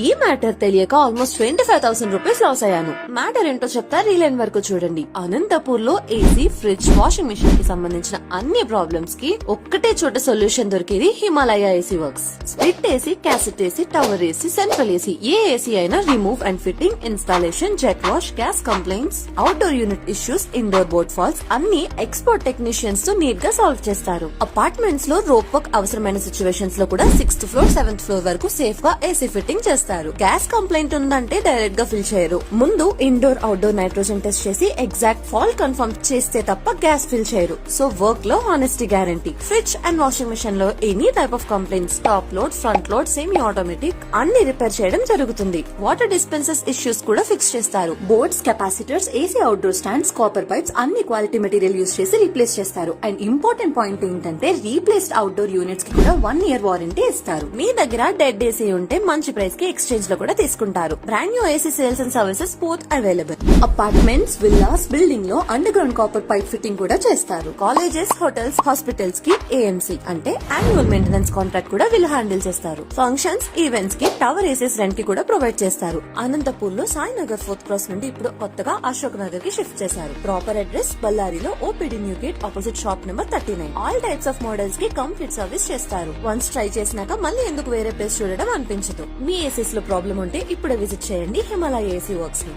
ఈ మ్యాటర్ తెలియక almost 25,000 rupees loss అయ్యాను. మ్యాటర్ ఏంటో చెప్తా, రీలైన్ వరకు చూడండి. అనంతపూర్ లో ఏసీ, ఫ్రిడ్జ్, వాషింగ్ మిషన్ కి సంబంధించిన అన్ని ప్రాబ్లమ్స్ కి ఒక్కటే చోట సొల్యూషన్ దొరికేది Himalaya AC works. Split AC, cassette AC, tower AC, central AC, ఏ ఏసీ అయినా remove and fitting, installation, jet wash, gas complaints, outdoor unit issues, indoor board faults అన్ని ఎక్స్పర్ట్ టెక్నీషియన్స్ తో నీట్ గా సాల్వ్ చేస్తారు. అపార్ట్మెంట్స్ లో rope work అవసరమైన situations లో కూడా 6th ఫ్లోర్ 7th ఫ్లోర్ వరకు సేఫ్ గా ఏసీ ఫిట్టింగ్ చేస్తారు. గ్యాస్ కంప్లైంట్ ఉందంటే డైరెక్ట్ గా ఫిల్ చేయరు. ముందు ఇండోర్ అవుట్డోర్ నైట్రోజన్ టెస్ట్ చేసి ఎగ్జాక్ట్ ఫాల్ట్ కన్ఫర్మ్ చేస్తే తప్ప గ్యాస్ ఫిల్ చేయరు. సో వర్క్ లో honesty guarantee. Fridge and washing machine లో any type of complaints, top load, front load, semi automatic అన్ని రిపేర్ చేయడం జరుగుతుంది. వాటర్ డిస్పెన్సర్స్ ఇష్యూస్ కూడా ఫిక్స్ చేస్తారు. Boards, capacitors, AC outdoor stands, copper pipes అన్ని quality material use చేసి replace చేస్తారు. And important point ఏంటంటే రీప్లేస్డ్ అవుట్డోర్ యూనిట్స్ కి కూడా 1 year వారంటీ ఇస్తారు. మీ దగ్గర డెడ్ ఏసీ ఉంటే మంచి ప్రైస్ కి ఎక్స్చేంజ్ లో కూడా తీసుకుంటారు. Brand new AC sales and services both available. Apartments, villas, building లో under ground copper pipe fitting కూడా చేస్తారు. కాలేజెస్, హోటల్స్, హాస్పిటల్స్ కి ఏఎంసీ అంటే యాన్యువల్ మెయింటెనెన్స్ కాంట్రాక్ట్ కూడా వీళ్ళు హ్యాండిల్ చేస్తారు. ఫంక్షన్స్, ఈవెంట్స్ కి టవర్ ఏసీస్ రెంట్ కి కూడా ప్రొవైడ్ చేస్తారు. అనంతపూర్ లో సాయినగర్ 4th క్రాస్ నుండి ఇప్పుడు కొత్తగా అశోక్ నగర్ కి షిఫ్ట్ చేశారు. ప్రాపర్ అడ్రస్ బళ్ళారిలో OPD new gate opposite shop number 39. All types of models కి కంప్లీట్ సర్వీస్ చేస్తారు. వన్స్ ట్రై చేసినాక మళ్ళీ ఎందుకు వేరే ప్లేస్ చూడడం అనిపించదు. మీ ఏసీస్ లో ప్రాబ్లం ఉంటే ఇప్పుడే విజిట్ చేయండి హిమాలయ ఏసీ వర్క్స్ ని.